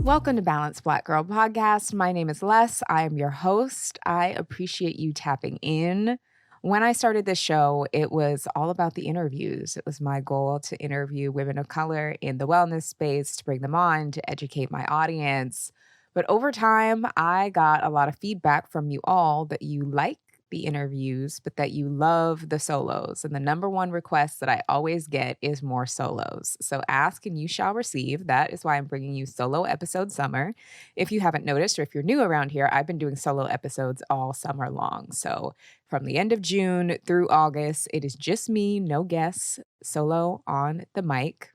Welcome to Balanced Black Girl Podcast. My name is Les. I am your host. I appreciate you tapping in. When I started this show, it was all about the interviews. It was my goal to interview women of color in the wellness space, to bring them on, to educate my audience. But over time, I got a lot of feedback from you all that you like the interviews, but that you love the solos. And the number one request that I always get is more solos. So ask and you shall receive. That is why I'm bringing you solo episode summer. If you haven't noticed, or if you're new around here, I've been doing solo episodes all summer long. So from the end of June through August, it is just me, no guests, solo on the mic.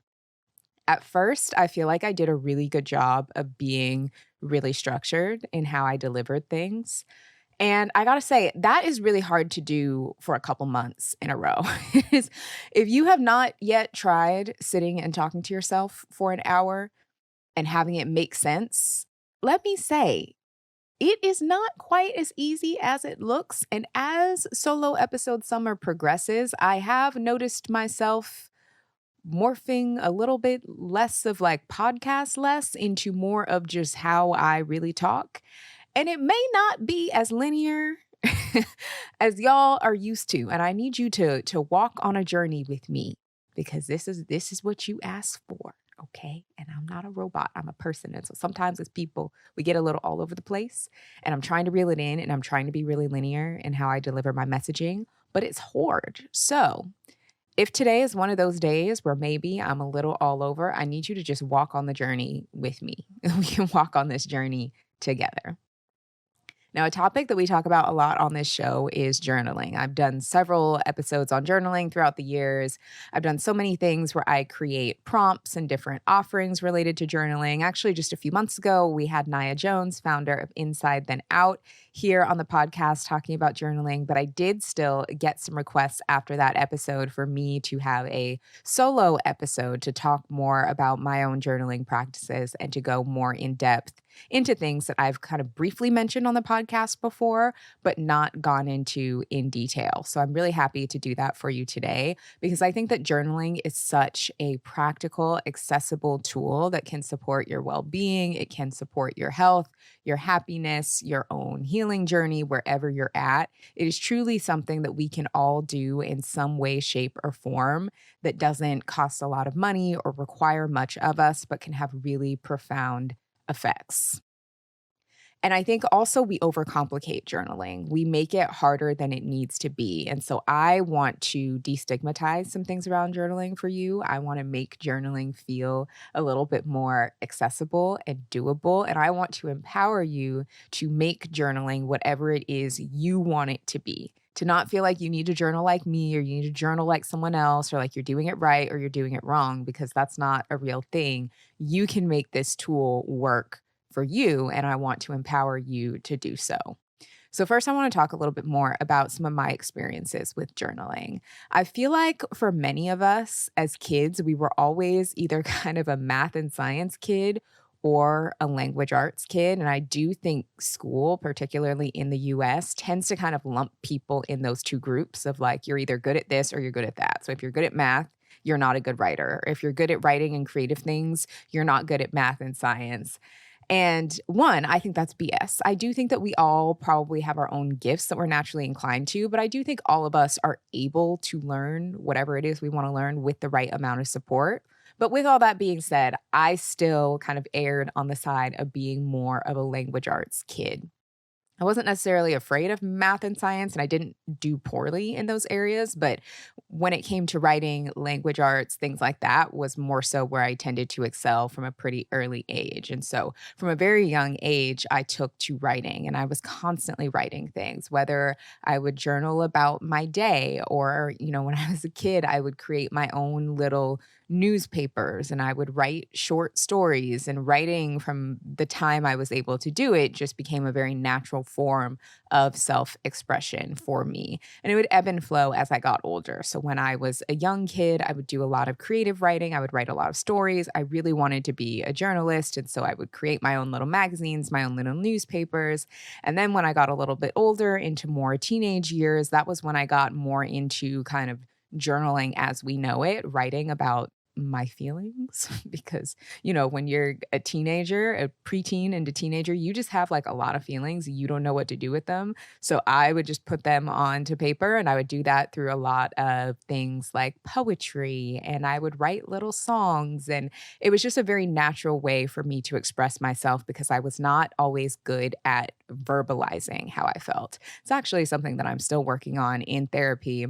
At first, I feel like I did a really good job of being really structured in how I delivered things. And I gotta say, that is really hard to do for a couple months in a row. If you have not yet tried sitting and talking to yourself for an hour and having it make sense, let me say, it is not quite as easy as it looks. And as solo episode summer progresses, I have noticed myself morphing a little bit less of like podcast less into more of just how I really talk. And it may not be as linear as y'all are used to. And I need you to walk on a journey with me because this is what you asked for. Okay. And I'm not a robot. I'm a person. And so sometimes as people, we get a little all over the place. And I'm trying to reel it in and I'm trying to be really linear in how I deliver my messaging, but it's hard. So if today is one of those days where maybe I'm a little all over, I need you to just walk on the journey with me. We can walk on this journey together. Now, a topic that we talk about a lot on this show is journaling. I've done several episodes on journaling throughout the years. I've done so many things where I create prompts and different offerings related to journaling. Actually, just a few months ago, we had Nia Jones, founder of Inside Then Out, here on the podcast talking about journaling. But I did still get some requests after that episode for me to have a solo episode to talk more about my own journaling practices and to go more in depth into things that I've kind of briefly mentioned on the podcast before, but not gone into in detail. So I'm really happy to do that for you today because I think that journaling is such a practical, accessible tool that can support your well-being. It can support your health, your happiness, your own healing journey, wherever you're at. It is truly something that we can all do in some way, shape, or form that doesn't cost a lot of money or require much of us, but can have really profound effects. And I think also we overcomplicate journaling. We make it harder than it needs to be. And so I want to destigmatize some things around journaling for you. I want to make journaling feel a little bit more accessible and doable. And I want to empower you to make journaling whatever it is you want it to be. To not feel like you need to journal like me or you need to journal like someone else or like you're doing it right or you're doing it wrong because that's not a real thing. You can make this tool work for you, and I want to empower you to do so. So first, I want to talk a little bit more about some of my experiences with journaling. I feel like for many of us as kids, we were always either kind of a math and science kid or a language arts kid. And I do think school, particularly in the US, tends to kind of lump people in those two groups of like, you're either good at this or you're good at that. So if you're good at math, you're not a good writer. If you're good at writing and creative things, you're not good at math and science. And one, I think that's BS. I do think that we all probably have our own gifts that we're naturally inclined to, but I do think all of us are able to learn whatever it is we want to learn with the right amount of support. But with all that being said, I still kind of erred on the side of being more of a language arts kid. I wasn't necessarily afraid of math and science, and I didn't do poorly in those areas. But when it came to writing, language arts, things like that was more so where I tended to excel from a pretty early age. And so from a very young age, I took to writing and I was constantly writing things, whether I would journal about my day or, when I was a kid, I would create my own little newspapers and I would write short stories, and writing from the time I was able to do it just became a very natural form of self-expression for me. And it would ebb and flow as I got older. So when I was a young kid, I would do a lot of creative writing. I would write a lot of stories. I really wanted to be a journalist. And so I would create my own little magazines, my own little newspapers. And then when I got a little bit older into more teenage years, that was when I got more into kind of journaling as we know it, writing about my feelings because, you know, when you're a teenager, a preteen into teenager, you just have like a lot of feelings. You don't know what to do with them. So I would just put them onto paper and I would do that through a lot of things like poetry and I would write little songs. And it was just a very natural way for me to express myself because I was not always good at verbalizing how I felt. It's actually something that I'm still working on in therapy.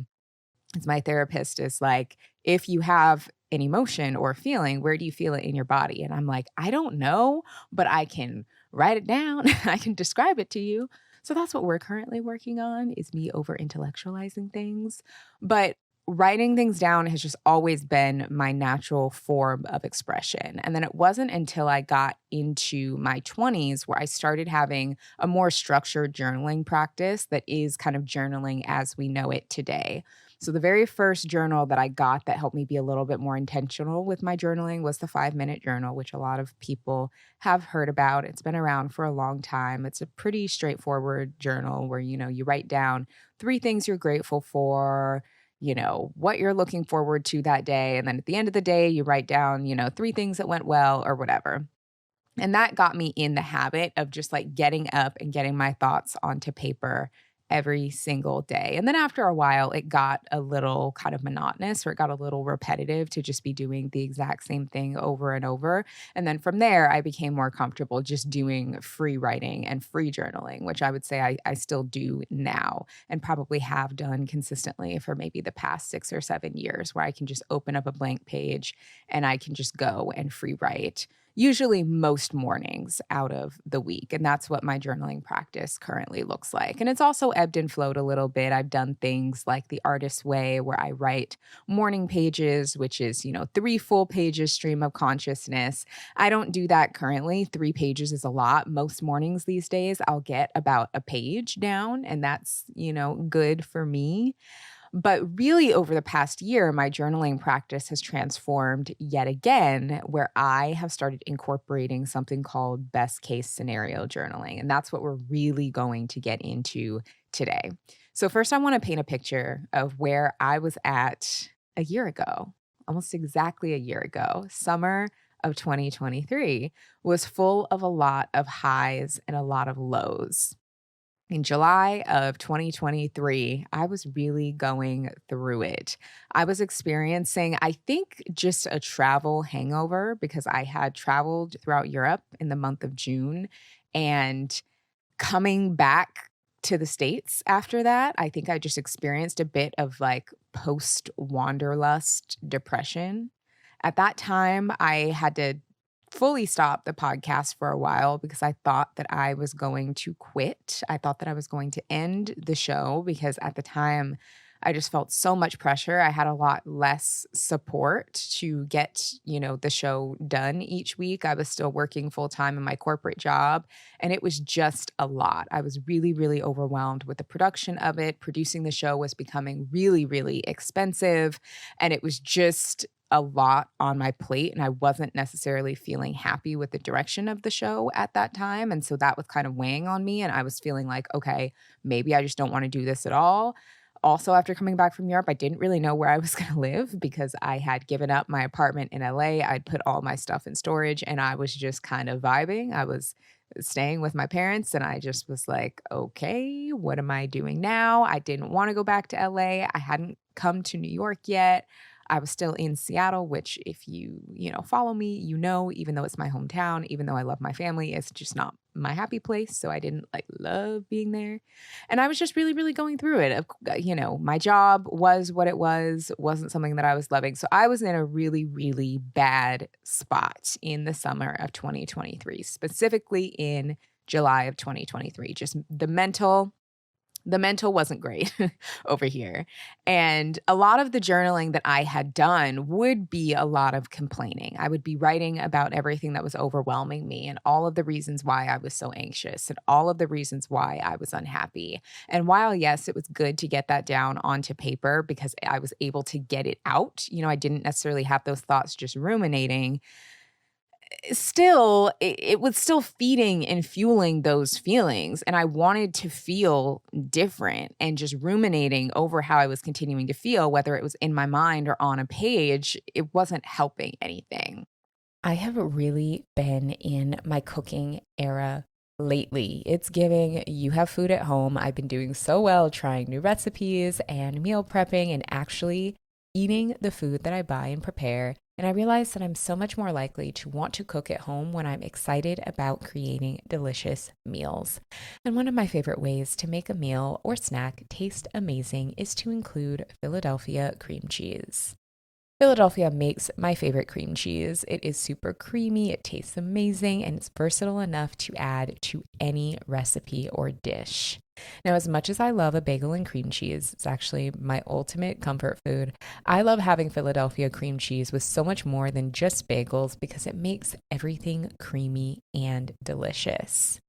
As my therapist is like, if you have an emotion or a feeling, where do you feel it in your body? And I'm like, I don't know, but I can write it down. I can describe it to you. So that's what we're currently working on is me over intellectualizing things. But writing things down has just always been my natural form of expression. And then it wasn't until I got into my 20s where I started having a more structured journaling practice that is kind of journaling as we know it today. So the very first journal that I got that helped me be a little bit more intentional with my journaling was the 5-minute journal, which a lot of people have heard about. It's been around for a long time. It's a pretty straightforward journal where, you know, you write down 3 things you're grateful for, you know, what you're looking forward to that day. And then at the end of the day, you write down, you know, 3 things that went well or whatever. And that got me in the habit of just like getting up and getting my thoughts onto paper every single day. And then after a while, it got a little kind of monotonous or it got a little repetitive to just be doing the exact same thing over and over. And then from there, I became more comfortable just doing free writing and free journaling, which I would say I still do now and probably have done consistently for maybe the past 6 or 7 years, where I can just open up a blank page and I can just go and free write usually most mornings out of the week. And that's what my journaling practice currently looks like. And it's also ebbed and flowed a little bit. I've done things like the artist's way, where I write morning pages, which is, you know, 3 full pages stream of consciousness. I don't do that currently. 3 pages is a lot. Most mornings these days, I'll get about a page down, and that's, you know, good for me. But really, over the past year, my journaling practice has transformed yet again, where I have started incorporating something called best case scenario journaling. And that's what we're really going to get into today. So, first, I want to paint a picture of where I was at a year ago, almost exactly a year ago. Summer of 2023 was full of a lot of highs and a lot of lows. In July of 2023, I was really going through it. I was experiencing, I think, just a travel hangover because I had traveled throughout Europe in the month of June. And coming back to the States after that, I think I just experienced a bit of like post wanderlust depression. At that time, I had to fully stop the podcast for a while because I thought that I was going to quit. I thought that I was going to end the show because at the time I just felt so much pressure. I had a lot less support to get, you know, the show done each week. I was still working full time in my corporate job and it was just a lot. I was really, really overwhelmed with the production of it. Producing the show was becoming really, really expensive and it was just a lot on my plate and I wasn't necessarily feeling happy with the direction of the show at that time. And so that was kind of weighing on me. And I was feeling like, okay, maybe I just don't want to do this at all. Also, after coming back from Europe, I didn't really know where I was going to live because I had given up my apartment in LA. I'd put all my stuff in storage and I was just kind of vibing. I was staying with my parents and I just was like, okay, what am I doing now? I didn't want to go back to LA. I hadn't come to New York yet. I was still in Seattle, which if you know, follow me, you know, even though it's my hometown, even though I love my family, it's just not my happy place. So I didn't like love being there. And I was just really, really going through it. You know, my job was what it was, wasn't something that I was loving. So I was in a really, really bad spot in the summer of 2023, specifically in July of 2023. Just the mental wasn't great over here. And a lot of the journaling that I had done would be a lot of complaining. I would be writing about everything that was overwhelming me and all of the reasons why I was so anxious and all of the reasons why I was unhappy. And while, yes, it was good to get that down onto paper because I was able to get it out, you know, I didn't necessarily have those thoughts just ruminating. still, it was still feeding and fueling those feelings, and I wanted to feel different, and just ruminating over how I was continuing to feel, whether it was in my mind or on a page, it wasn't helping anything. I have really been in my cooking era lately. It's giving you have food at home. I've been doing so well trying new recipes and meal prepping and actually eating the food that I buy and prepare. And I realize that I'm so much more likely to want to cook at home when I'm excited about creating delicious meals. And one of my favorite ways to make a meal or snack taste amazing is to include Philadelphia cream cheese. Philadelphia makes my favorite cream cheese. It is super creamy, it tastes amazing, and it's versatile enough to add to any recipe or dish. Now, as much as I love a bagel and cream cheese, it's actually my ultimate comfort food. I love having Philadelphia cream cheese with so much more than just bagels because it makes everything creamy and delicious.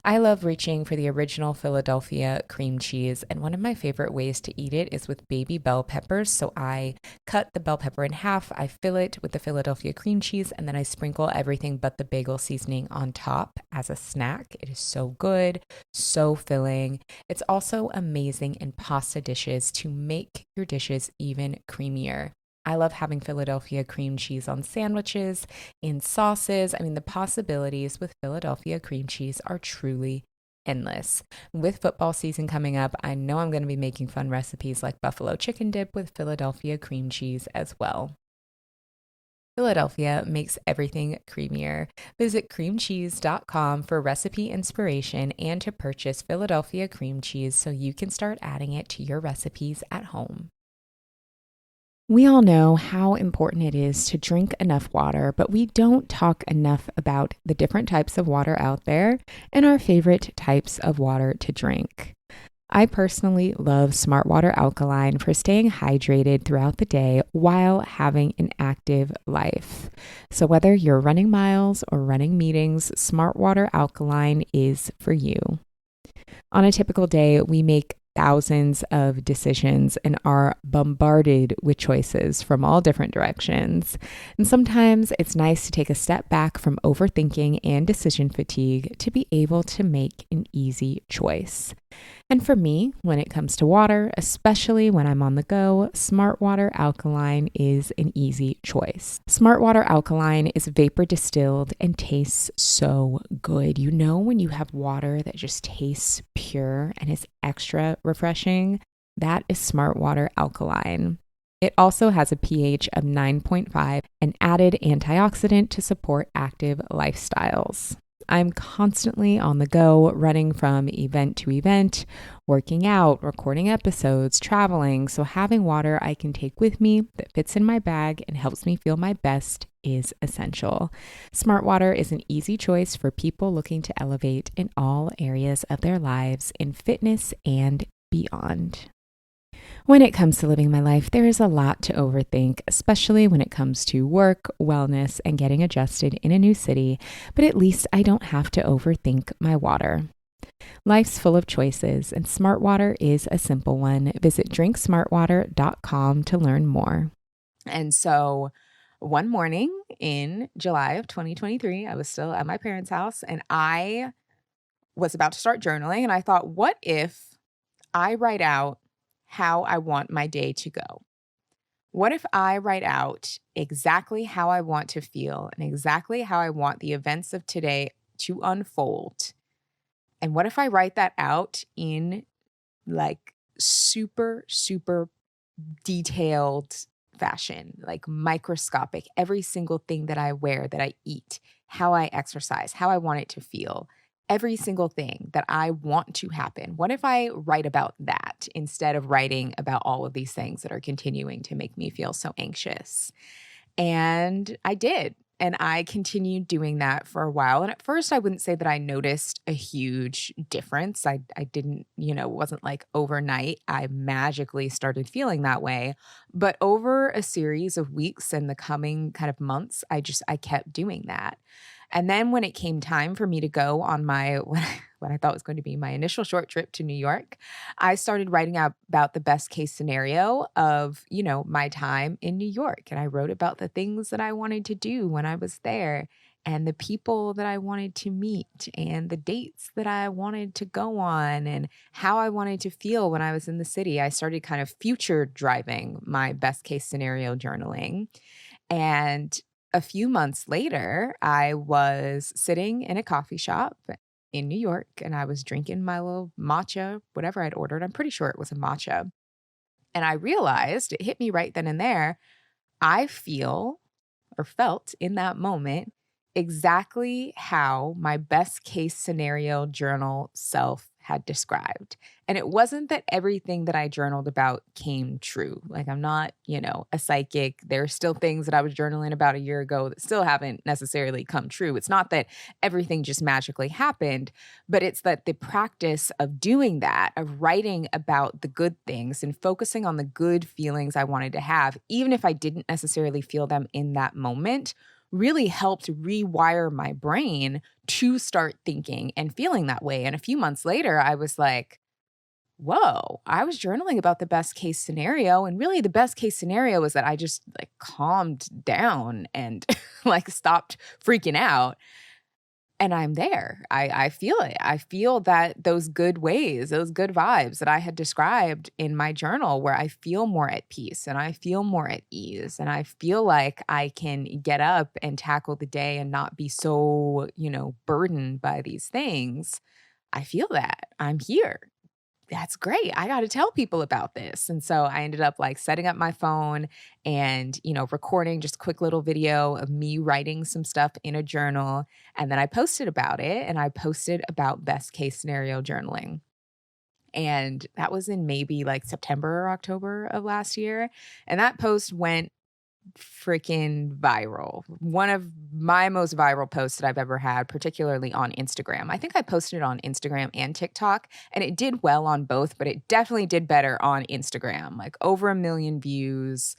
I love reaching for the original Philadelphia cream cheese, and one of my favorite ways to eat it is with baby bell peppers. So I cut the bell pepper in half, I fill it with the Philadelphia cream cheese, and then I sprinkle everything but the bagel seasoning on top as a snack. It is so good, so filling. It's also amazing in pasta dishes to make your dishes even creamier. I love having Philadelphia cream cheese on sandwiches, in sauces. I mean, the possibilities with Philadelphia cream cheese are truly endless. With football season coming up, I know I'm going to be making fun recipes like buffalo chicken dip with Philadelphia cream cheese as well. Philadelphia makes everything creamier. Visit creamcheese.com for recipe inspiration and to purchase Philadelphia cream cheese so you can start adding it to your recipes at home. We all know how important it is to drink enough water, but we don't talk enough about the different types of water out there and our favorite types of water to drink. I personally love Smart Water Alkaline for staying hydrated throughout the day while having an active life. So whether you're running miles or running meetings, Smart Water Alkaline is for you. On a typical day, we make thousands of decisions and are bombarded with choices from all different directions. And sometimes it's nice to take a step back from overthinking and decision fatigue to be able to make an easy choice. And for me, when it comes to water, especially when I'm on the go, Smart Water Alkaline is an easy choice. Smart Water Alkaline is vapor distilled and tastes so good. You know, when you have water that just tastes pure and is extra refreshing, that is Smart Water Alkaline. It also has a pH of 9.5 and added antioxidant to support active lifestyles. I'm constantly on the go, running from event to event, working out, recording episodes, traveling. So having water I can take with me that fits in my bag and helps me feel my best is essential. Smart Water is an easy choice for people looking to elevate in all areas of their lives in fitness and beyond. When it comes to living my life, there is a lot to overthink, especially when it comes to work, wellness, and getting adjusted in a new city, but at least I don't have to overthink my water. Life's full of choices, and Smart Water is a simple one. Visit drinksmartwater.com to learn more. And so one morning in July of 2023, I was still at my parents' house, and I was about to start journaling, and I thought, what if I write out how I want my day to go? What if I write out exactly how I want to feel and exactly how I want the events of today to unfold? And what if I write that out in like super, super detailed fashion, like microscopic, every single thing that I wear, that I eat, how I exercise, how I want it to feel, every single thing that I want to happen. What if I write about that instead of writing about all of these things that are continuing to make me feel so anxious? And I did. And I continued doing that for a while. And at first, I wouldn't say that I noticed a huge difference. I didn't, it wasn't like overnight I magically started feeling that way. But over a series of weeks and the coming kind of months, I kept doing that. And then when it came time for me to go on my what I thought was going to be my initial short trip to New York, I started writing out about the best case scenario of, my time in New York. And I wrote about the things that I wanted to do when I was there. and the people that I wanted to meet and the dates that I wanted to go on and how I wanted to feel when I was in the city. I started kind of future driving my best case scenario journaling. And a few months later, I was sitting in a coffee shop in New York and I was drinking my little matcha, whatever I'd ordered. I'm pretty sure it was a matcha. And I realized it hit me right then and there. I feel or felt in that moment exactly how my best case scenario journal self had described. And it wasn't that everything that I journaled about came true. Like, I'm not, a psychic. There are still things that I was journaling about a year ago that still haven't necessarily come true. It's not that everything just magically happened, but it's that the practice of doing that, of writing about the good things and focusing on the good feelings I wanted to have, even if I didn't necessarily feel them in that moment, really helped rewire my brain to start thinking and feeling that way. And a few months later, I was like, whoa, I was journaling about the best case scenario. And really, the best case scenario was that I just like calmed down and like stopped freaking out. And I'm there. I feel it. I feel that those good ways, those good vibes that I had described in my journal, where I feel more at peace and I feel more at ease and I feel like I can get up and tackle the day and not be so, burdened by these things. I feel that I'm here. That's great. I got to tell people about this. And so I ended up like setting up my phone and, recording just a quick little video of me writing some stuff in a journal. And then I posted about it and I posted about best case scenario journaling. And that was in maybe like September or October of last year. And that post went freaking viral. One of my most viral posts that I've ever had, particularly on Instagram. I think I posted it on Instagram and TikTok, and it did well on both, but it definitely did better on Instagram. Like over 1 million views,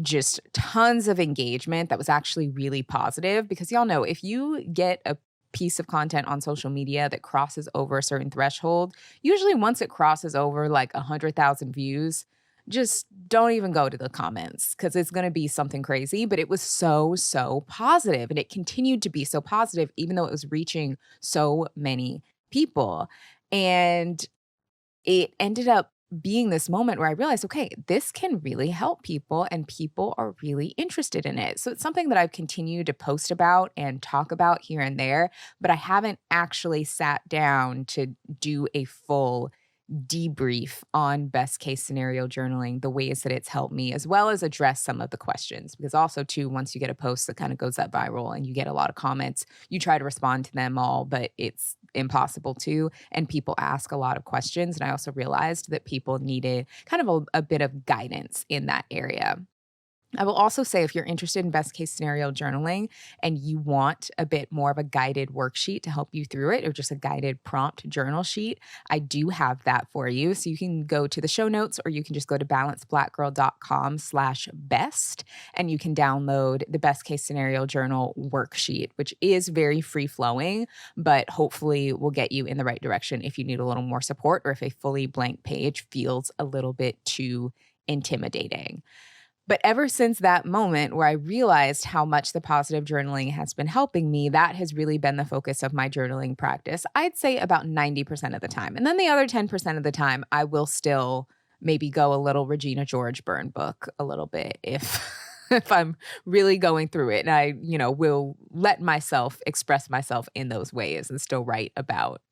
just tons of engagement that was actually really positive because y'all know if you get a piece of content on social media that crosses over a certain threshold, usually once it crosses over like 100,000 views, just don't even go to the comments because it's going to be something crazy. But it was so, so positive, and it continued to be so positive, even though it was reaching so many people. And it ended up being this moment where I realized, okay, this can really help people and people are really interested in it. So it's something that I've continued to post about and talk about here and there, but I haven't actually sat down to do a full debrief on best case scenario journaling, the ways that it's helped me, as well as address some of the questions. Because also, too, once you get a post that kind of goes that viral and you get a lot of comments, you try to respond to them all, but it's impossible to. And people ask a lot of questions. And I also realized that people needed kind of a bit of guidance in that area. I will also say if you're interested in best case scenario journaling and you want a bit more of a guided worksheet to help you through it or just a guided prompt journal sheet, I do have that for you. So you can go to the show notes or you can just go to balancedblackgirl.com/best and you can download the best case scenario journal worksheet, which is very free flowing, but hopefully will get you in the right direction if you need a little more support or if a fully blank page feels a little bit too intimidating. But ever since that moment where I realized how much the positive journaling has been helping me, that has really been the focus of my journaling practice. I'd say about 90% of the time. And then the other 10% of the time, I will still maybe go a little Regina George burn book a little bit if if I'm really going through it. And I, will let myself express myself in those ways and still write about,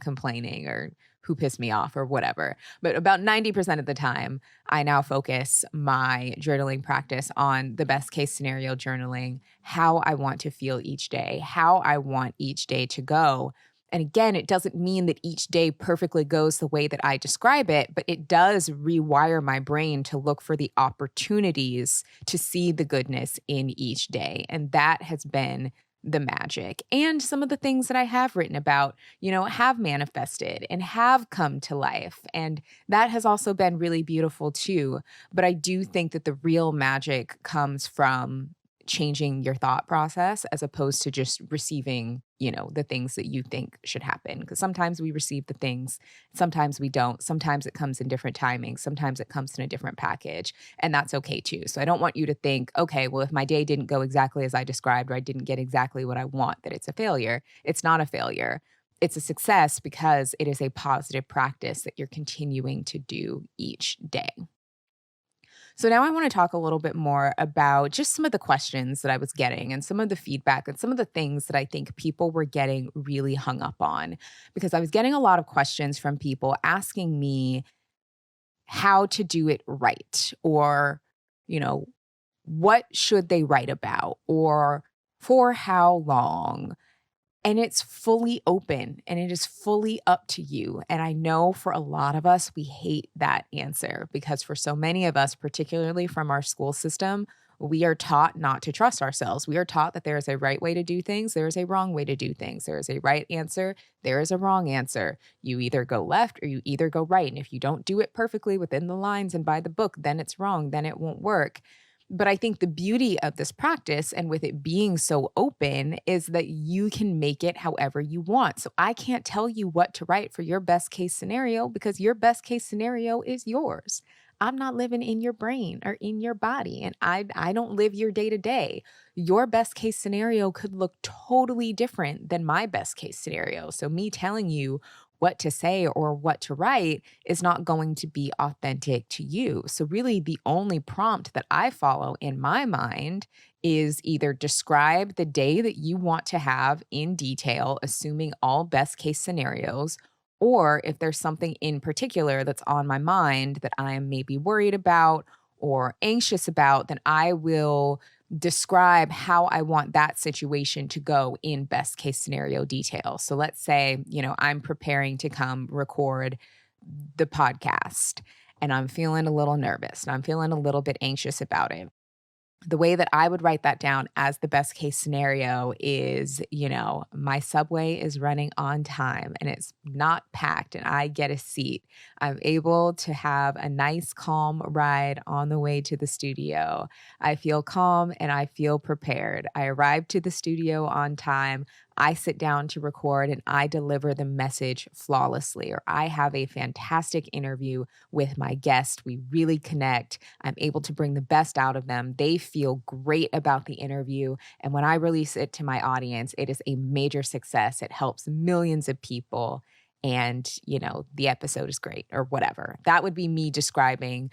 complaining or who pissed me off or whatever. But about 90% of the time, I now focus my journaling practice on the best case scenario journaling, how I want to feel each day, how I want each day to go. And again, it doesn't mean that each day perfectly goes the way that I describe it, but it does rewire my brain to look for the opportunities to see the goodness in each day. And that has been the magic. And some of the things that I have written about, have manifested and have come to life. And that has also been really beautiful too. But I do think that the real magic comes from changing your thought process as opposed to just receiving, the things that you think should happen. Because sometimes we receive the things, sometimes we don't. Sometimes it comes in different timings, sometimes it comes in a different package, and that's okay too. So I don't want you to think, okay, well, if my day didn't go exactly as I described or I didn't get exactly what I want, that it's a failure. It's not a failure. It's a success because it is a positive practice that you're continuing to do each day. So now I want to talk a little bit more about just some of the questions that I was getting and some of the feedback and some of the things that I think people were getting really hung up on because I was getting a lot of questions from people asking me how to do it right or, you know, what should they write about or for how long, and it's fully open and it is fully up to you. And I know for a lot of us, we hate that answer because for so many of us, particularly from our school system, we are taught not to trust ourselves. We are taught that there is a right way to do things, there is a wrong way to do things. There is a right answer, there is a wrong answer. You either go left or you either go right. And if you don't do it perfectly within the lines and by the book, then it's wrong, then it won't work. But I think the beauty of this practice and with it being so open is that you can make it however you want. So I can't tell you what to write for your best case scenario because your best case scenario is yours. I'm not living in your brain or in your body, and I don't live your day to day. Your best case scenario could look totally different than my best case scenario. So me telling you what to say or what to write is not going to be authentic to you. So, really, the only prompt that I follow in my mind is either describe the day that you want to have in detail, assuming all best case scenarios, or if there's something in particular that's on my mind that I am maybe worried about or anxious about, then I will describe how I want that situation to go in best case scenario detail. So let's say, I'm preparing to come record the podcast and I'm feeling a little nervous and I'm feeling a little bit anxious about it. The way that I would write that down as the best case scenario is, my subway is running on time and it's not packed and I get a seat. I'm able to have a nice, calm ride on the way to the studio. I feel calm and I feel prepared. I arrive to the studio on time. I sit down to record and I deliver the message flawlessly, or I have a fantastic interview with my guest. We really connect. I'm able to bring the best out of them. They feel great about the interview. And when I release it to my audience, it is a major success. It helps millions of people. And, the episode is great or whatever. That would be me describing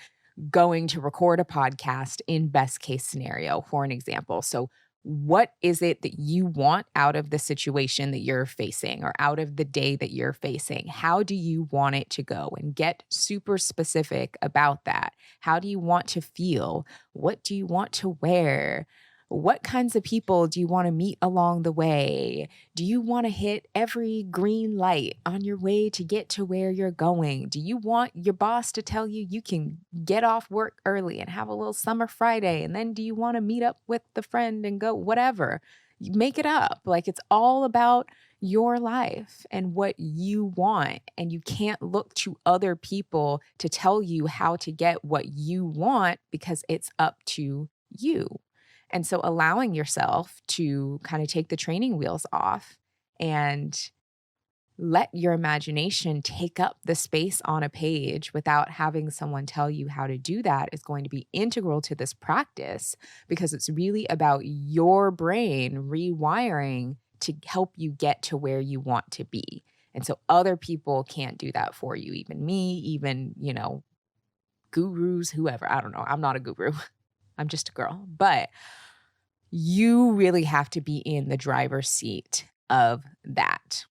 going to record a podcast in best case scenario, for an example. So what is it that you want out of the situation that you're facing or out of the day that you're facing? How do you want it to go? And get super specific about that. How do you want to feel? What do you want to wear? What kinds of people do you want to meet along the way? Do you want to hit every green light on your way to get to where you're going? Do you want your boss to tell you you can get off work early and have a little summer Friday? And then do you want to meet up with the friend and go whatever? You make it up. Like it's all about your life and what you want. And you can't look to other people to tell you how to get what you want because it's up to you. And so allowing yourself to kind of take the training wheels off and let your imagination take up the space on a page without having someone tell you how to do that is going to be integral to this practice because it's really about your brain rewiring to help you get to where you want to be. And so other people can't do that for you, even me, even, gurus, whoever. I don't know. I'm not a guru. I'm just a girl. But you really have to be in the driver's seat of that.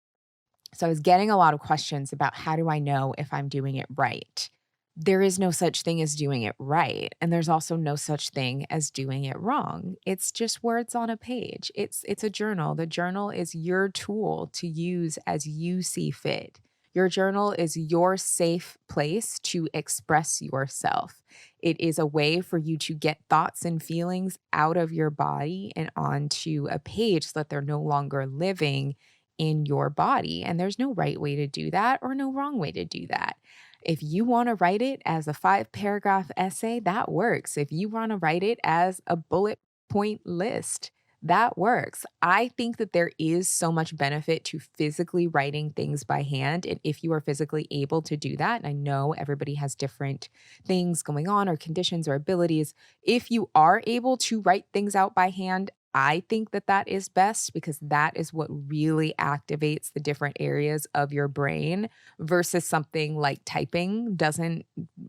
So I was getting a lot of questions about how do I know if I'm doing it right? There is no such thing as doing it right. And there's also no such thing as doing it wrong. It's just words on a page. It's a journal. The journal is your tool to use as you see fit. Your journal is your safe place to express yourself. It is a way for you to get thoughts and feelings out of your body and onto a page so that they're no longer living in your body. And there's no right way to do that or no wrong way to do that. If you want to write it as a 5-paragraph essay, that works. If you want to write it as a bullet point list. That works. I think that there is so much benefit to physically writing things by hand. And if you are physically able to do that, and I know everybody has different things going on or conditions or abilities, if you are able to write things out by hand, I think that that is best because that is what really activates the different areas of your brain versus something like typing doesn't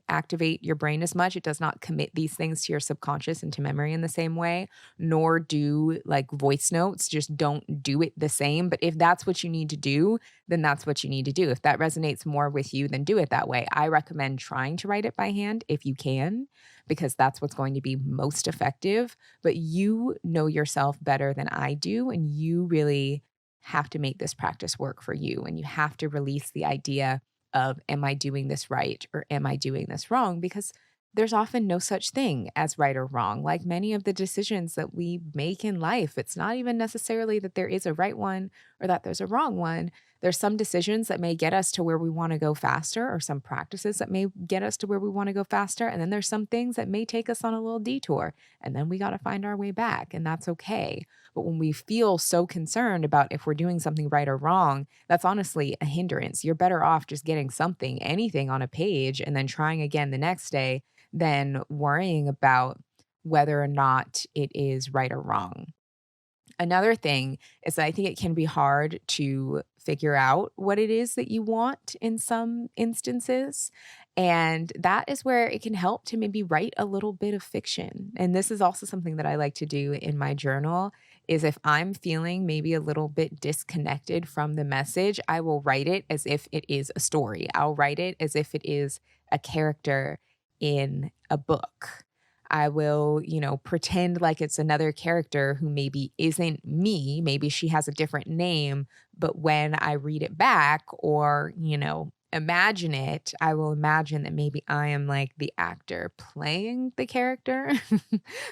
activate your brain as much. It does not commit these things to your subconscious and to memory in the same way, nor do like voice notes. Just don't do it the same. But if that's what you need to do, then that's what you need to do. If that resonates more with you, then do it that way. I recommend trying to write it by hand if you can, because that's what's going to be most effective. But you know yourself better than I do. And you really have to make this practice work for you. And you have to release the idea of, am I doing this right or am I doing this wrong? Because there's often no such thing as right or wrong. Like many of the decisions that we make in life, it's not even necessarily that there is a right one or that there's a wrong one. There's some decisions that may get us to where we want to go faster, or some practices that may get us to where we want to go faster. And then there's some things that may take us on a little detour. And then we got to find our way back, and that's okay. But when we feel so concerned about if we're doing something right or wrong, that's honestly a hindrance. You're better off just getting something, anything on a page, and then trying again the next day than worrying about whether or not it is right or wrong. Another thing is that I think it can be hard to figure out what it is that you want in some instances. And that is where it can help to maybe write a little bit of fiction. And this is also something that I like to do in my journal is if I'm feeling maybe a little bit disconnected from the message, I will write it as if it is a story. I'll write it as if it is a character in a book. I will, pretend like it's another character who maybe isn't me. Maybe she has a different name, but when I read it back or, imagine it, I will imagine that maybe I am like the actor playing the character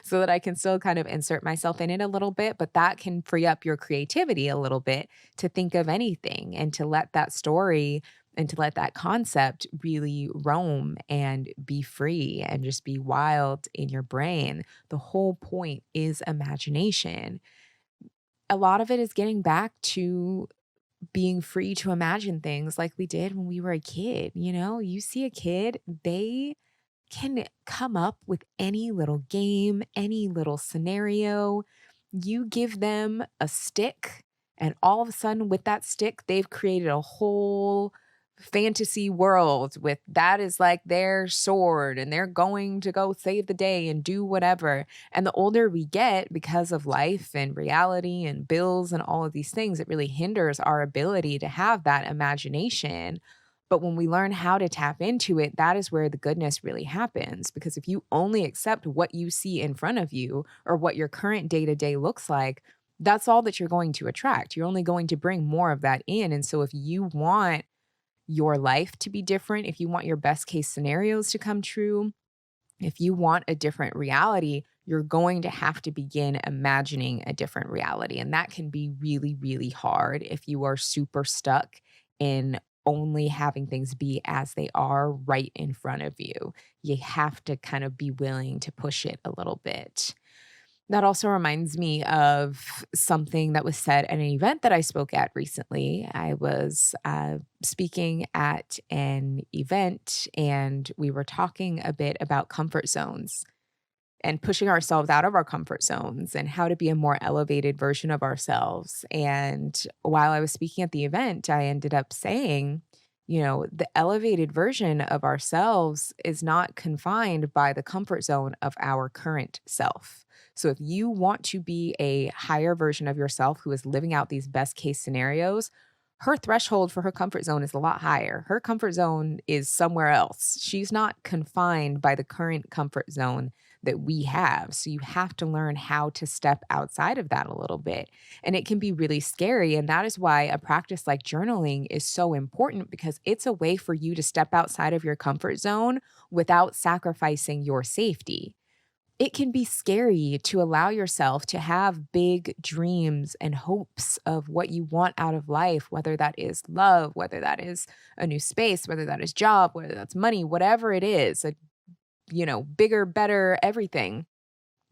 so that I can still kind of insert myself in it a little bit. But that can free up your creativity a little bit to think of anything and to let that story and to let that concept really roam and be free and just be wild in your brain. The whole point is imagination. A lot of it is getting back to being free to imagine things like we did when we were a kid. You see a kid, they can come up with any little game, any little scenario. You give them a stick, and all of a sudden, with that stick, they've created a whole fantasy world with that is like their sword, and they're going to go save the day and do whatever. And the older we get, because of life and reality and bills and all of these things, it really hinders our ability to have that imagination. But when we learn how to tap into it, that is where the goodness really happens. Because if you only accept what you see in front of you or what your current day to day looks like, that's all that you're going to attract. You're only going to bring more of that in. And so if you want your life to be different, if you want your best case scenarios to come true, if you want a different reality, you're going to have to begin imagining a different reality. And that can be really, really hard if you are super stuck in only having things be as they are right in front of you. You have to kind of be willing to push it a little bit. That also reminds me of something that was said at an event that I spoke at recently. I was speaking at an event and we were talking a bit about comfort zones and pushing ourselves out of our comfort zones and how to be a more elevated version of ourselves. And while I was speaking at the event, I ended up saying, the elevated version of ourselves is not confined by the comfort zone of our current self. So if you want to be a higher version of yourself who is living out these best case scenarios, her threshold for her comfort zone is a lot higher. Her comfort zone is somewhere else. She's not confined by the current comfort zone that we have. So you have to learn how to step outside of that a little bit. And it can be really scary. And that is why a practice like journaling is so important, because it's a way for you to step outside of your comfort zone without sacrificing your safety. It can be scary to allow yourself to have big dreams and hopes of what you want out of life, whether that is love, whether that is a new space, whether that is job, whether that's money, whatever it is, bigger, better, everything.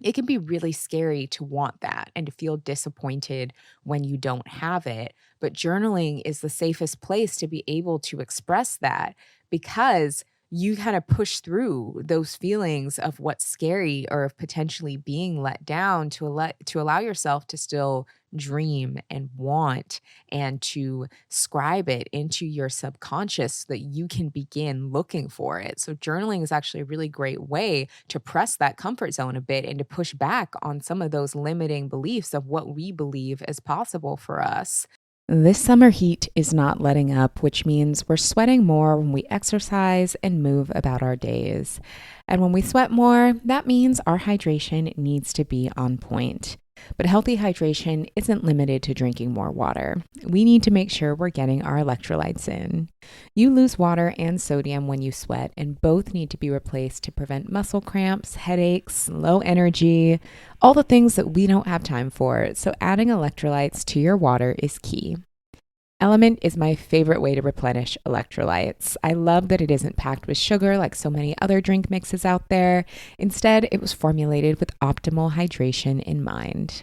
It can be really scary to want that and to feel disappointed when you don't have it. But journaling is the safest place to be able to express that because you kind of push through those feelings of what's scary or of potentially being let down to allow yourself to still dream and want and to scribe it into your subconscious so that you can begin looking for it. So journaling is actually a really great way to press that comfort zone a bit and to push back on some of those limiting beliefs of what we believe is possible for us. This summer heat is not letting up, which means we're sweating more when we exercise and move about our days. And when we sweat more, that means our hydration needs to be on point. But healthy hydration isn't limited to drinking more water. We need to make sure we're getting our electrolytes in. You lose water and sodium when you sweat, and both need to be replaced to prevent muscle cramps, headaches, low energy, all the things that we don't have time for. So adding electrolytes to your water is key. Element is my favorite way to replenish electrolytes. I love that it isn't packed with sugar like so many other drink mixes out there. Instead, it was formulated with optimal hydration in mind.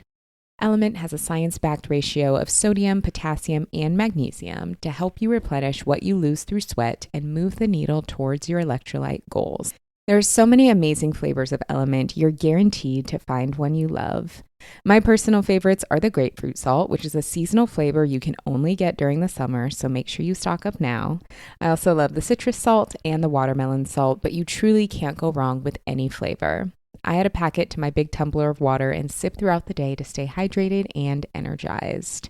Element has a science-backed ratio of sodium, potassium, and magnesium to help you replenish what you lose through sweat and move the needle towards your electrolyte goals. There are so many amazing flavors of Element, you're guaranteed to find one you love. My personal favorites are the grapefruit salt, which is a seasonal flavor you can only get during the summer, so make sure you stock up now. I also love the citrus salt and the watermelon salt, but you truly can't go wrong with any flavor. I add a packet to my big tumbler of water and sip throughout the day to stay hydrated and energized.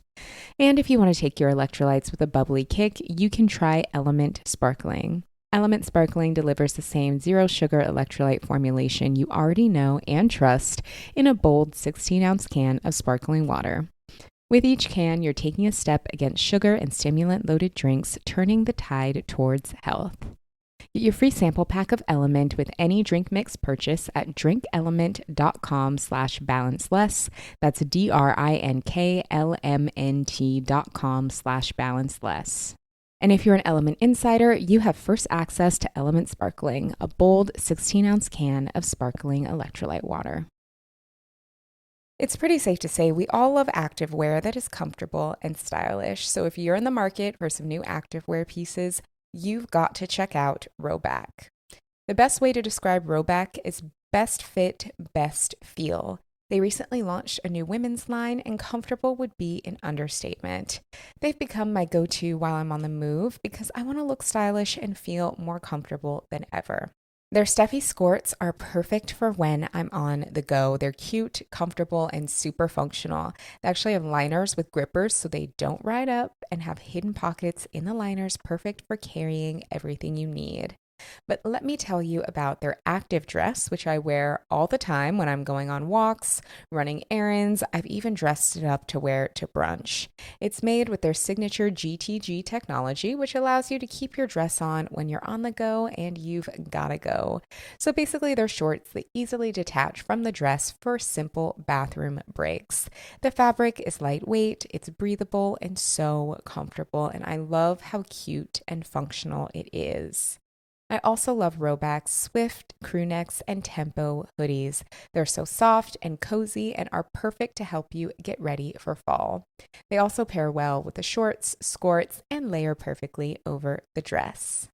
And if you want to take your electrolytes with a bubbly kick, you can try Element Sparkling. Element Sparkling delivers the same zero sugar electrolyte formulation you already know and trust in a bold 16-ounce can of sparkling water. With each can, you're taking a step against sugar and stimulant-loaded drinks, turning the tide towards health. Get your free sample pack of Element with any drink mix purchase at drinkelement.com/balanceless. That's drinklmnt.com/balanceless. And if you're an Element Insider, you have first access to Element Sparkling, a bold 16-ounce can of sparkling electrolyte water. It's pretty safe to say we all love activewear that is comfortable and stylish. So if you're in the market for some new activewear pieces, you've got to check out Rhoback. The best way to describe Rhoback is best fit, best feel. They recently launched a new women's line, and comfortable would be an understatement. They've become my go-to while I'm on the move because I want to look stylish and feel more comfortable than ever. Their stuffy skirts are perfect for when I'm on the go. They're cute, comfortable, and super functional. They actually have liners with grippers so they don't ride up and have hidden pockets in the liners, perfect for carrying everything you need. But let me tell you about their active dress, which I wear all the time when I'm going on walks, running errands. I've even dressed it up to wear it to brunch. It's made with their signature GTG technology, which allows you to keep your dress on when you're on the go and you've gotta go. So basically, they're shorts that easily detach from the dress for simple bathroom breaks. The fabric is lightweight, it's breathable, and so comfortable, and I love how cute and functional it is. I also love Rhoback's Swift, crewnecks, and Tempo hoodies. They're so soft and cozy and are perfect to help you get ready for fall. They also pair well with the shorts, skirts, and layer perfectly over the dress.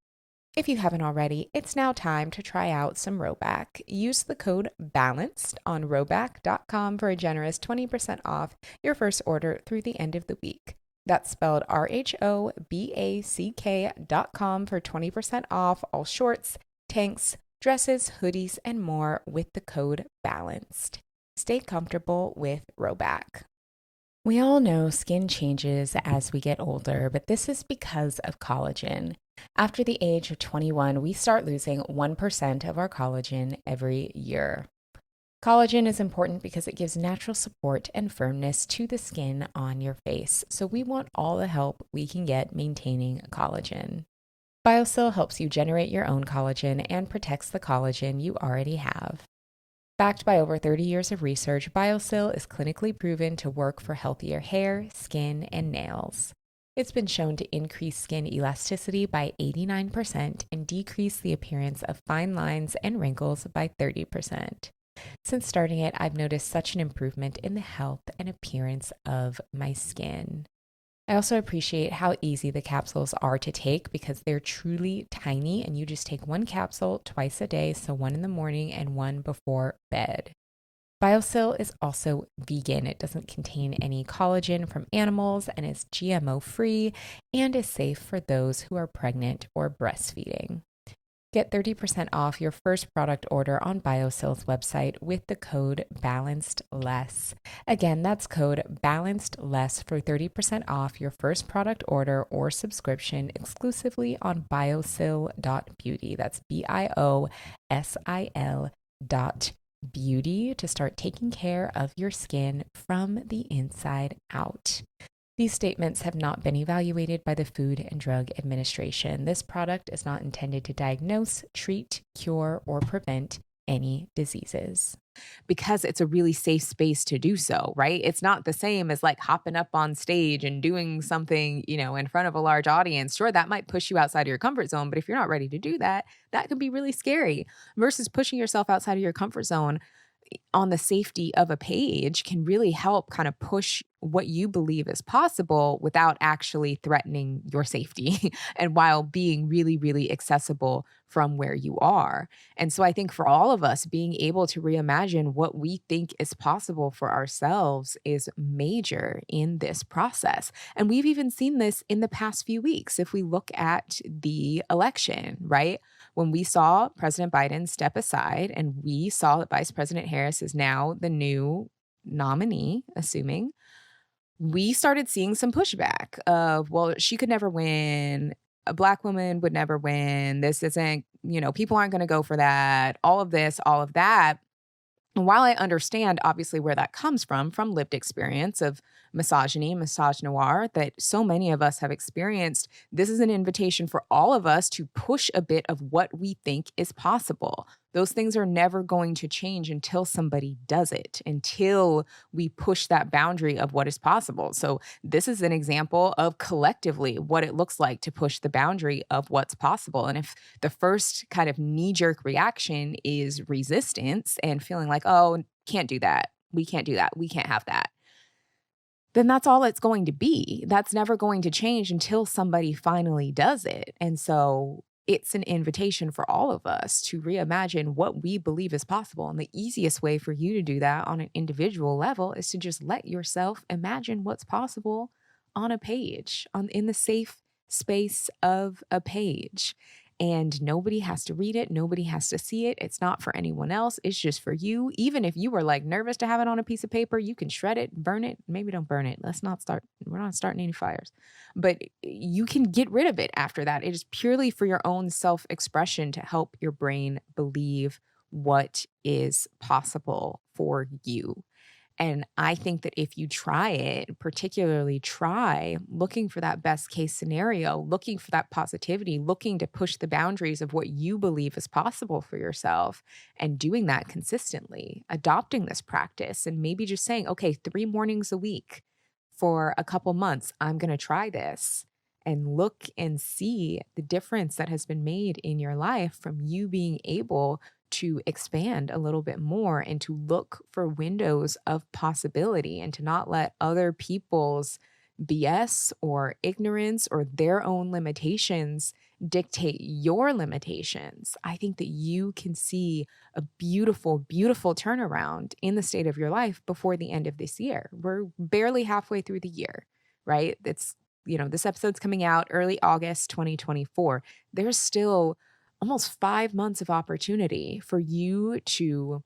If you haven't already, it's now time to try out some Rhoback. Use the code BALANCED on rhoback.com for a generous 20% off your first order through the end of the week. That's spelled RHOBACK.com for 20% off all shorts, tanks, dresses, hoodies, and more with the code BALANCED. Stay comfortable with Rhoback. We all know skin changes as we get older, but this is because of collagen. After the age of 21, we start losing 1% of our collagen every year. Collagen is important because it gives natural support and firmness to the skin on your face, so we want all the help we can get maintaining collagen. BioSil helps you generate your own collagen and protects the collagen you already have. Backed by over 30 years of research, BioSil is clinically proven to work for healthier hair, skin, and nails. It's been shown to increase skin elasticity by 89% and decrease the appearance of fine lines and wrinkles by 30%. Since starting it, I've noticed such an improvement in the health and appearance of my skin. I also appreciate how easy the capsules are to take because they're truly tiny and you just take one capsule twice a day, so one in the morning and one before bed. BioSil is also vegan. It doesn't contain any collagen from animals and is GMO free and is safe for those who are pregnant or breastfeeding. Get 30% off your first product order on BioSil's website with the code BALANCEDLESS. Again, that's code BALANCEDLESS for 30% off your first product order or subscription exclusively on biosil.beauty. That's BIOSIL.beauty to start taking care of your skin from the inside out. These statements have not been evaluated by the Food and Drug Administration. This product is not intended to diagnose, treat, cure, or prevent any diseases. Because it's a really safe space to do so, right? It's not the same as like hopping up on stage and doing something, in front of a large audience. Sure, that might push you outside of your comfort zone, but if you're not ready to do that, that can be really scary versus pushing yourself outside of your comfort zone on the safety of a page can really help kind of push what you believe is possible without actually threatening your safety and while being really, really accessible from where you are. And so I think for all of us, being able to reimagine what we think is possible for ourselves is major in this process. And we've even seen this in the past few weeks. If we look at the election, right? When we saw President Biden step aside and we saw that Vice President Harris is now the new nominee, assuming, we started seeing some pushback of, well, she could never win. A Black woman would never win. This isn't, people aren't going to go for that. All of this, all of that. And while I understand obviously where that comes from lived experience of misogyny, misogynoir that so many of us have experienced, this is an invitation for all of us to push a bit of what we think is possible. Those things are never going to change until somebody does it, until we push that boundary of what is possible. So this is an example of collectively what it looks like to push the boundary of what's possible. And if the first kind of knee-jerk reaction is resistance and feeling like, oh, can't do that. We can't do that. We can't have that. Then that's all it's going to be. That's never going to change until somebody finally does it. And so it's an invitation for all of us to reimagine what we believe is possible. And the easiest way for you to do that on an individual level is to just let yourself imagine what's possible on a page, in the safe space of a page. And nobody has to read it. Nobody has to see it. It's not for anyone else. It's just for you. Even if you were like nervous to have it on a piece of paper, you can shred it, burn it. Maybe don't burn it. We're not starting any fires. But you can get rid of it after that. It is purely for your own self expression to help your brain believe what is possible for you. And I think that if you try it, particularly try looking for that best case scenario, looking for that positivity, looking to push the boundaries of what you believe is possible for yourself, and doing that consistently, adopting this practice, and maybe just saying, okay, 3 mornings a week for a couple months, I'm going to try this. And look and see the difference that has been made in your life from you being able to expand a little bit more and to look for windows of possibility and to not let other people's BS or ignorance or their own limitations dictate your limitations. I think that you can see a beautiful, beautiful turnaround in the state of your life before the end of this year. We're barely halfway through the year, right? This episode's coming out early August 2024. There's still almost 5 months of opportunity for you to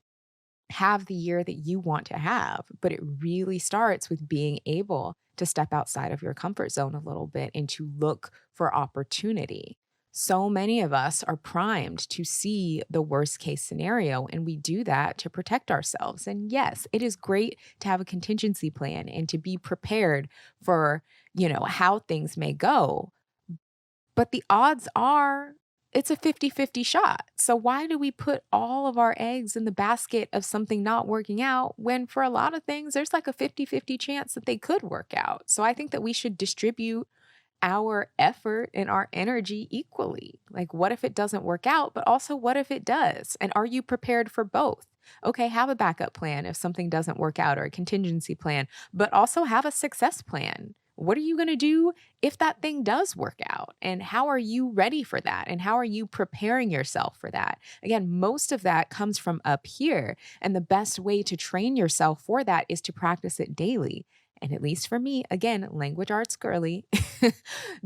have the year that you want to have. But it really starts with being able to step outside of your comfort zone a little bit and to look for opportunity. So many of us are primed to see the worst case scenario, and we do that to protect ourselves. And yes, it is great to have a contingency plan and to be prepared for, how things may go. But the odds are it's a 50-50 shot. So why do we put all of our eggs in the basket of something not working out when for a lot of things there's like a 50-50 chance that they could work out? So I think that we should distribute our effort and our energy equally? Like, what if it doesn't work out, but also what if it does? And are you prepared for both? Okay, have a backup plan if something doesn't work out or a contingency plan, but also have a success plan. What are you going to do if that thing does work out? And how are you ready for that? And how are you preparing yourself for that? Again, most of that comes from up here. And the best way to train yourself for that is to practice it daily. And at least for me, again, language arts girly,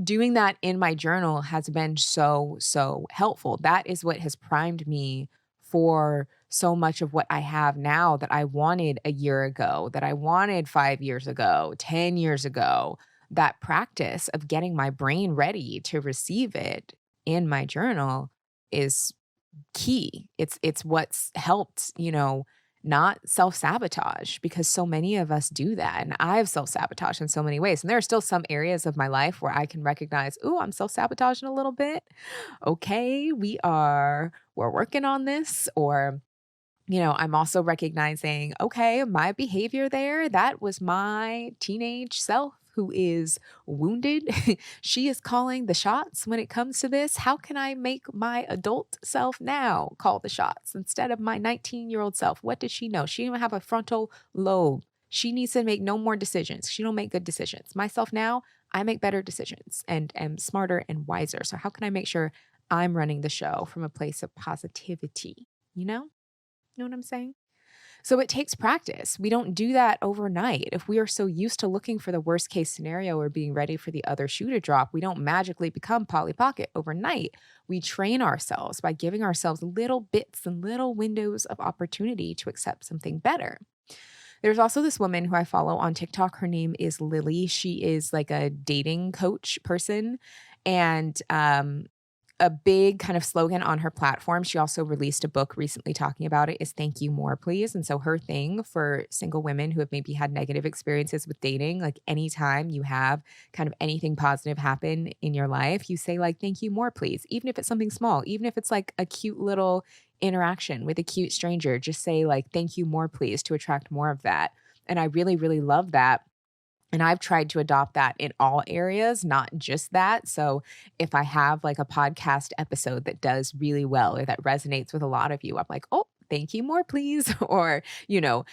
doing that in my journal has been so, so helpful. That is what has primed me for so much of what I have now that I wanted a year ago, that I wanted 5 years ago, 10 years ago. That practice of getting my brain ready to receive it in my journal is key. It's what's helped, not self-sabotage, because so many of us do that. And I've self-sabotaged in so many ways. And there are still some areas of my life where I can recognize, ooh, I'm self-sabotaging a little bit. Okay, we're working on this. Or I'm also recognizing, okay, my behavior there, that was my teenage self who is wounded. She is calling the shots when it comes to this. How can I make my adult self now call the shots instead of my 19-year-old self? What did she know? She didn't have a frontal lobe. She needs to make no more decisions. She don't make good decisions. Myself now, I make better decisions and am smarter and wiser. So how can I make sure I'm running the show from a place of positivity? You know? Know what I'm saying? So it takes practice. We don't do that overnight. If we are so used to looking for the worst case scenario or being ready for the other shoe to drop, we don't magically become Polly Pocket overnight. We train ourselves by giving ourselves little bits and little windows of opportunity to accept something better. There's also this woman who I follow on TikTok. Her name is Lily. She is like a dating coach person. And a big kind of slogan on her platform, she also released a book recently talking about it, is thank you more, please. And so her thing for single women who have maybe had negative experiences with dating, like anytime you have kind of anything positive happen in your life, you say like, thank you more, please. Even if it's something small, even if it's like a cute little interaction with a cute stranger, just say like, thank you more, please, to attract more of that. And I really, really love that. And I've tried to adopt that in all areas, not just that. So if I have like a podcast episode that does really well or that resonates with a lot of you, I'm like, oh, thank you more, please. Or,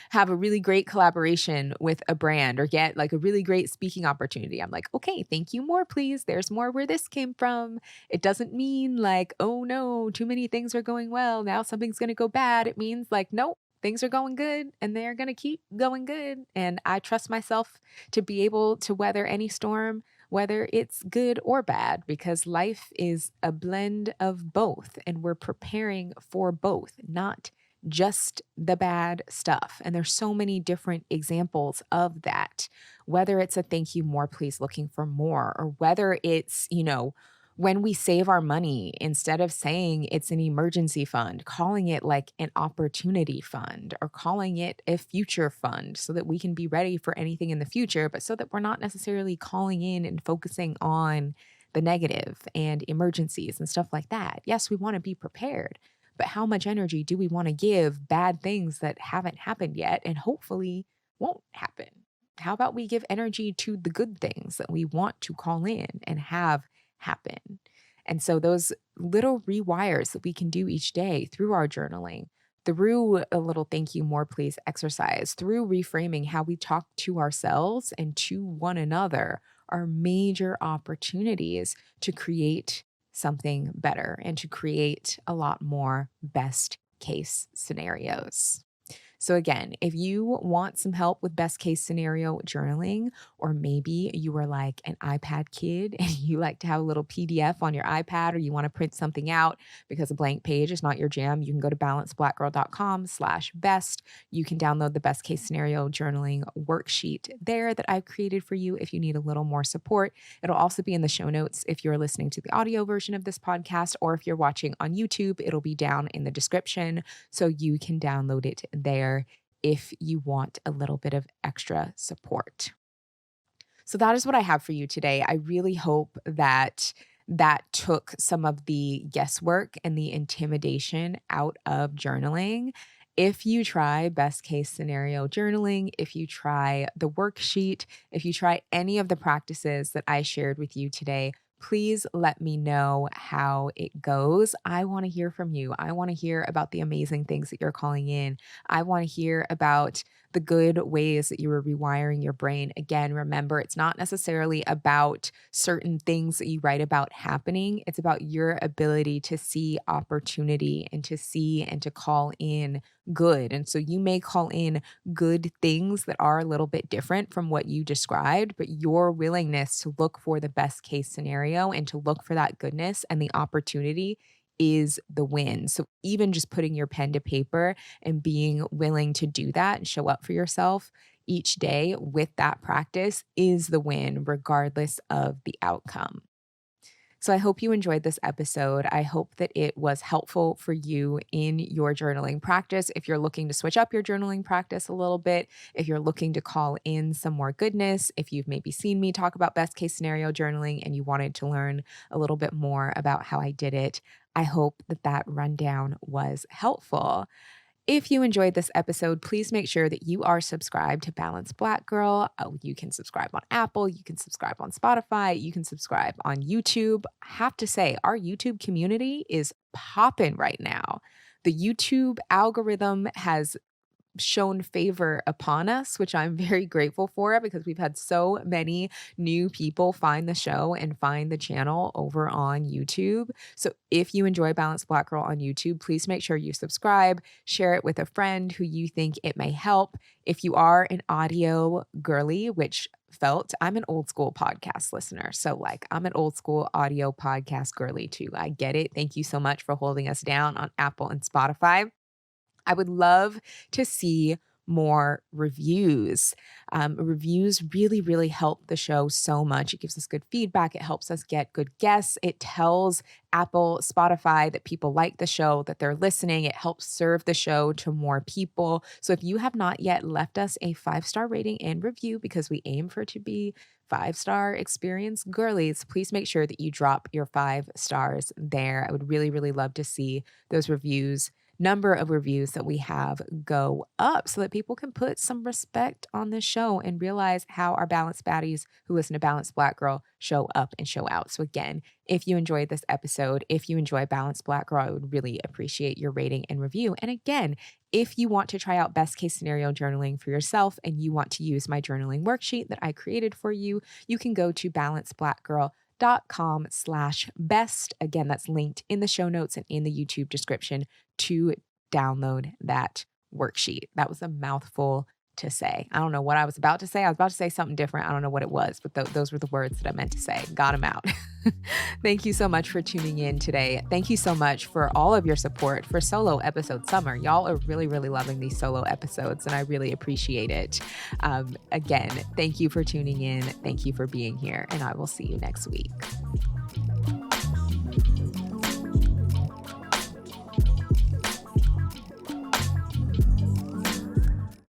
have a really great collaboration with a brand or get like a really great speaking opportunity. I'm like, okay, thank you more, please. There's more where this came from. It doesn't mean like, oh no, too many things are going well. Now something's going to go bad. It means like, nope. Things are going good and they're going to keep going good. And I trust myself to be able to weather any storm, whether it's good or bad, because life is a blend of both. And we're preparing for both, not just the bad stuff. And there's so many different examples of that, whether it's a thank you more, please, looking for more, or whether it's, when we save our money, instead of saying it's an emergency fund, calling it like an opportunity fund or calling it a future fund so that we can be ready for anything in the future, but so that we're not necessarily calling in and focusing on the negative and emergencies and stuff like that. Yes, we want to be prepared, but how much energy do we want to give bad things that haven't happened yet and hopefully won't happen? How about we give energy to the good things that we want to call in and have happen? And so those little rewires that we can do each day through our journaling, through a little thank you more please exercise, through reframing how we talk to ourselves and to one another, are major opportunities to create something better and to create a lot more best case scenarios. So again, if you want some help with best case scenario journaling, or maybe you are like an iPad kid and you like to have a little PDF on your iPad, or you want to print something out because a blank page is not your jam, you can go to balancedblackgirl.com/best. You can download the best case scenario journaling worksheet there that I've created for you if you need a little more support. It'll also be in the show notes if you're listening to the audio version of this podcast, or if you're watching on YouTube, it'll be down in the description so you can download it there if you want a little bit of extra support. So that is what I have for you today. I really hope that took some of the guesswork and the intimidation out of journaling. If you try best case scenario journaling, if you try the worksheet, if you try any of the practices that I shared with you today, please let me know how it goes. I want to hear from you. I want to hear about the amazing things that you're calling in. I want to hear about the good ways that you are rewiring your brain. Again, remember, it's not necessarily about certain things that you write about happening. It's about your ability to see opportunity and to see and to call in good. And so you may call in good things that are a little bit different from what you described, but your willingness to look for the best case scenario and to look for that goodness and the opportunity is the win. So even just putting your pen to paper and being willing to do that and show up for yourself each day with that practice is the win, regardless of the outcome. So I hope you enjoyed this episode. I hope that it was helpful for you in your journaling practice. If you're looking to switch up your journaling practice a little bit, if you're looking to call in some more goodness, if you've maybe seen me talk about best case scenario journaling and you wanted to learn a little bit more about how I did it, I hope that that rundown was helpful. If you enjoyed this episode, please make sure that you are subscribed to Balanced Black Girl. Oh, you can subscribe on Apple, you can subscribe on Spotify, you can subscribe on YouTube. I have to say, our YouTube community is popping right now. The YouTube algorithm has shown favor upon us, which I'm very grateful for because we've had so many new people find the show and find the channel over on YouTube. So if you enjoy Balanced Black Girl on YouTube, please make sure you subscribe, share it with a friend who you think it may help. If you are an audio girly, which felt I'm an old school podcast listener. So like I'm an old school audio podcast girly too. I get it. Thank you so much for holding us down on Apple and Spotify. I would love to see more reviews. Reviews really, really help the show so much. It gives us good feedback. It helps us get good guests. It tells Apple, Spotify that people like the show, that they're listening. It helps serve the show to more people. So if you have not yet left us a 5-star rating and review, because we aim for it to be 5-star experience girlies, please make sure that you drop your 5 stars there. I would really, really love to see those number of reviews that we have go up so that people can put some respect on this show and realize how our balanced baddies who listen to Balanced Black Girl show up and show out. So again, if you enjoyed this episode, if you enjoy Balanced Black Girl, I would really appreciate your rating and review. And again, if you want to try out best case scenario journaling for yourself and you want to use my journaling worksheet that I created for you, you can go to balancedblackgirl.com/best. Again, that's linked in the show notes and in the YouTube description to download that worksheet. That was a mouthful to say. I don't know what I was about to say. I was about to say something different. I don't know what it was, but those were the words that I meant to say. Got them out. Thank you so much for tuning in today. Thank you so much for all of your support for solo episode summer. Y'all are really, really loving these solo episodes, and I really appreciate it. Again, thank you for tuning in. Thank you for being here, and I will see you next week.